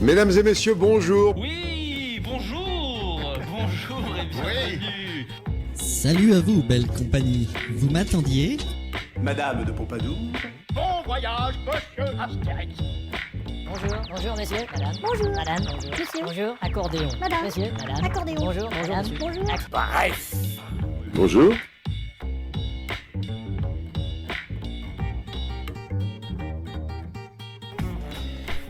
Mesdames et messieurs, bonjour. Oui, bonjour et bienvenue. Salut à vous, belle compagnie. Vous m'attendiez? Madame de Pompadour. Bon voyage, monsieur Astérix. Bonjour messieurs, madame. Bonjour, madame. Bonjour, monsieur. Bonjour, accordéon. Madame. Monsieur, madame. Accordéon. Bonjour, madame. Bonjour. Bref. Bonjour.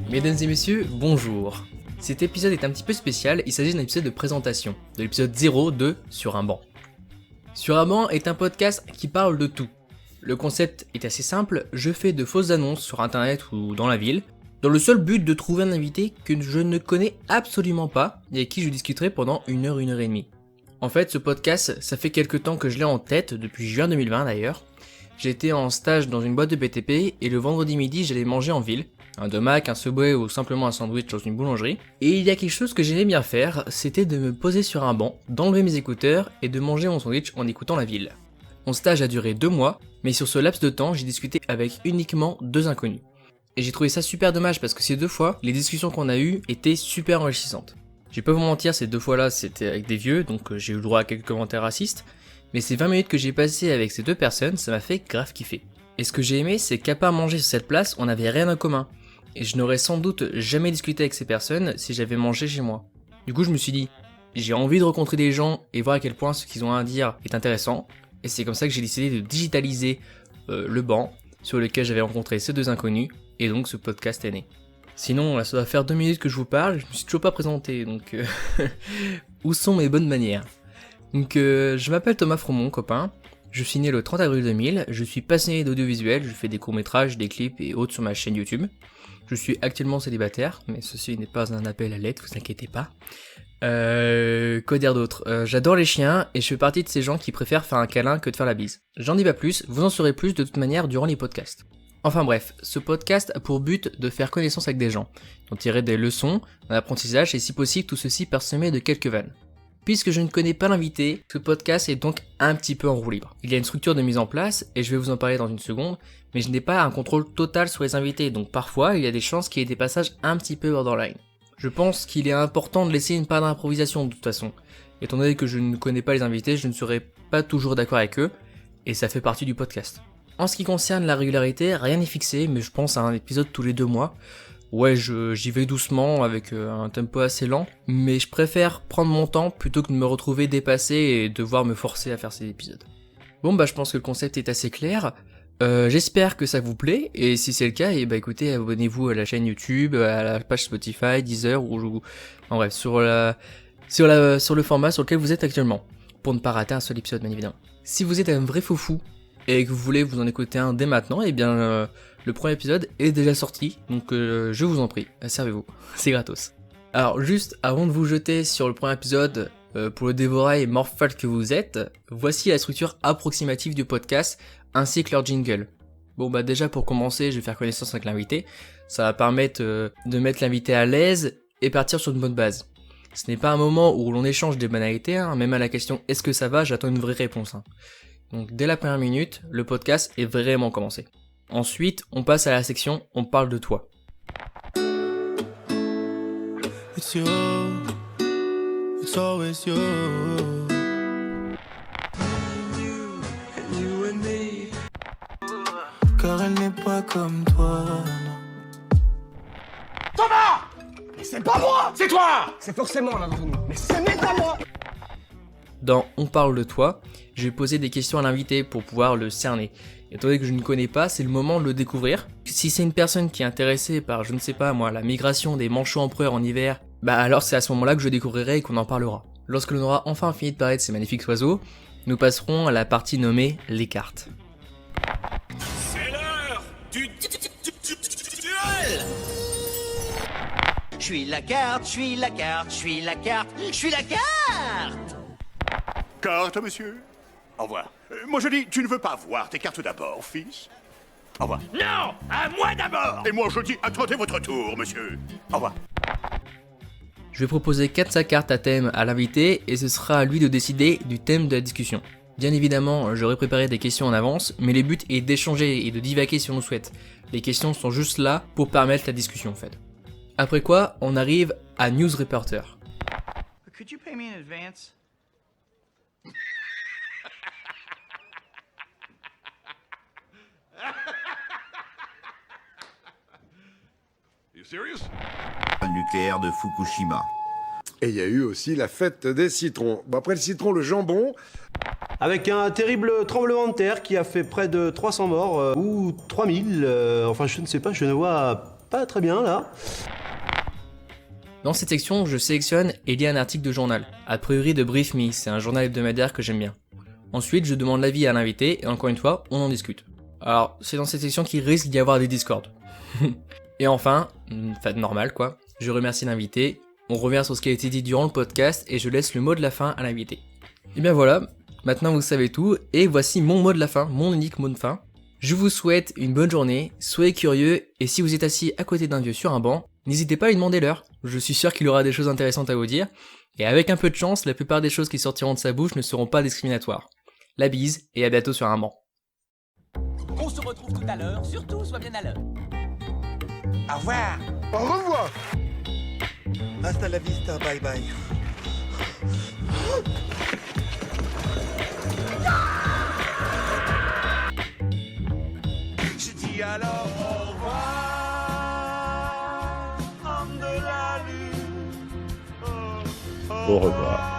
Mesdames et messieurs, bonjour. Cet épisode est un petit peu spécial, il s'agit d'un épisode de présentation, de l'épisode 0 de Sur un banc. Sur un banc est un podcast qui parle de tout. Le concept est assez simple, je fais de fausses annonces sur internet ou dans la ville, dans le seul but de trouver un invité que je ne connais absolument pas et avec qui je discuterai pendant 1 heure et demie. En fait, ce podcast, ça fait quelques temps que je l'ai en tête, depuis juin 2020 d'ailleurs. J'étais en stage dans une boîte de BTP et le vendredi midi j'allais manger en ville, un domac, un Subway ou simplement un sandwich dans une boulangerie. Et il y a quelque chose que j'aimais bien faire, c'était de me poser sur un banc, d'enlever mes écouteurs et de manger mon sandwich en écoutant la ville. Mon stage a duré 2 mois, mais sur ce laps de temps, j'ai discuté avec uniquement 2 inconnus. Et j'ai trouvé ça super dommage parce que ces 2 fois, les discussions qu'on a eues étaient super enrichissantes. Je vais pas vous mentir, ces 2 fois-là, c'était avec des vieux, donc j'ai eu le droit à quelques commentaires racistes, mais ces 20 minutes que j'ai passées avec ces 2 personnes, ça m'a fait grave kiffer. Et ce que j'ai aimé, c'est qu'à part manger sur cette place, on n'avait rien en commun. Et je n'aurais sans doute jamais discuté avec ces personnes si j'avais mangé chez moi. Du coup, je me suis dit, j'ai envie de rencontrer des gens et voir à quel point ce qu'ils ont à dire est intéressant. Et c'est comme ça que j'ai décidé de digitaliser le banc sur lequel j'avais rencontré ces 2 inconnus. Et donc ce podcast est né. Sinon, là, ça doit faire 2 minutes que je vous parle, je me suis toujours pas présenté, donc où sont mes bonnes manières? Donc je m'appelle Thomas Fromont, copain. Je suis né le 30 avril 2000, je suis passionné d'audiovisuel, je fais des courts-métrages, des clips et autres sur ma chaîne YouTube. Je suis actuellement célibataire, mais ceci n'est pas un appel à l'aide, vous inquiétez pas. Quoi dire d'autre? J'adore les chiens et je fais partie de ces gens qui préfèrent faire un câlin que de faire la bise. J'en dis pas plus, vous en saurez plus de toute manière durant les podcasts. Enfin bref, ce podcast a pour but de faire connaissance avec des gens, d'en tirer des leçons, un apprentissage et si possible tout ceci parsemé de quelques vannes. Puisque je ne connais pas l'invité, ce podcast est donc un petit peu en roue libre. Il y a une structure de mise en place, et je vais vous en parler dans une seconde, mais je n'ai pas un contrôle total sur les invités, donc parfois il y a des chances qu'il y ait des passages un petit peu borderline. Je pense qu'il est important de laisser une part d'improvisation de toute façon. Étant donné que je ne connais pas les invités, je ne serai pas toujours d'accord avec eux, et ça fait partie du podcast. En ce qui concerne la régularité, rien n'est fixé, mais je pense à un épisode tous les 2 mois. Ouais, j'y vais doucement, avec un tempo assez lent, mais je préfère prendre mon temps plutôt que de me retrouver dépassé et devoir me forcer à faire ces épisodes. Bon bah je pense que le concept est assez clair, j'espère que ça vous plaît, et si c'est le cas, et bah écoutez, abonnez-vous à la chaîne YouTube, à la page Spotify, Deezer, ou en bref, sur le format sur lequel vous êtes actuellement, pour ne pas rater un seul épisode bien évidemment. Si vous êtes un vrai foufou, et que vous voulez vous en écouter un dès maintenant, et bien le premier épisode est déjà sorti, donc je vous en prie, servez-vous, c'est gratos. Alors juste avant de vous jeter sur le premier épisode, pour le dévorer morphal que vous êtes, voici la structure approximative du podcast, ainsi que leur jingle. Bon bah déjà pour commencer, je vais faire connaissance avec l'invité, ça va permettre de mettre l'invité à l'aise et partir sur une bonne base. Ce n'est pas un moment où l'on échange des banalités, hein, même à la question « est-ce que ça va ?», j'attends une vraie réponse. Hein. Donc dès la première minute, le podcast est vraiment commencé. Ensuite, on passe à la section « On parle de toi ». It's you, it's always you. You and me. Car elle n'est pas comme toi. Thomas! Mais c'est pas moi! C'est toi! C'est forcément l'un d'entre nous. Mais ce n'est pas moi! Dans « On parle de toi », je vais poser des questions à l'invité pour pouvoir le cerner. Étant donné que je ne connais pas, c'est le moment de le découvrir. Si c'est une personne qui est intéressée par, je ne sais pas moi, la migration des manchots empereurs en hiver, bah alors c'est à ce moment-là que je découvrirai et qu'on en parlera. Lorsque l'on aura enfin fini de parler de ces magnifiques oiseaux, nous passerons à la partie nommée « Les cartes ». C'est l'heure du duel! Je suis la carte, je suis la carte, je suis la carte, je suis la carte. Carte, monsieur. Au revoir. Moi je dis, tu ne veux pas voir tes cartes d'abord, fils? Au revoir. Non! À moi d'abord! Et moi je dis, attendez votre tour, monsieur. Au revoir. Je vais proposer 4 cartes à thème à l'invité et ce sera à lui de décider du thème de la discussion. Bien évidemment, j'aurais préparé des questions en avance, mais le but est d'échanger et de divaguer si on le souhaite. Les questions sont juste là pour permettre la discussion en fait. Après quoi, on arrive à News Reporter. Could you pay me in advance? You serious? Nucléaire de Fukushima. Et il y a eu aussi la fête des citrons. Bon, après le citron, le jambon. Avec un terrible tremblement de terre qui a fait près de 300 morts, ou 3000, enfin je ne sais pas, je ne vois pas très bien là. Dans cette section, je sélectionne et lis un article de journal, a priori de Brief Me, c'est un journal hebdomadaire que j'aime bien. Ensuite, je demande l'avis à l'invité, et encore une fois, on en discute. Alors, c'est dans cette section qu'il risque d'y avoir des discords. Et enfin, fête normale quoi, je remercie l'invité, on revient sur ce qui a été dit durant le podcast, et je laisse le mot de la fin à l'invité. Et bien voilà, maintenant vous savez tout, et voici mon mot de la fin, mon unique mot de fin. Je vous souhaite une bonne journée, soyez curieux, et si vous êtes assis à côté d'un vieux sur un banc, n'hésitez pas à lui demander l'heure, je suis sûr qu'il aura des choses intéressantes à vous dire, et avec un peu de chance, la plupart des choses qui sortiront de sa bouche ne seront pas discriminatoires. La bise, et à bientôt sur un banc. On se retrouve tout à l'heure, surtout sois bien à l'heure. Au revoir. Au revoir. Hasta la vista, bye bye. Je dis alors au revoir, homme de la lune. Au revoir.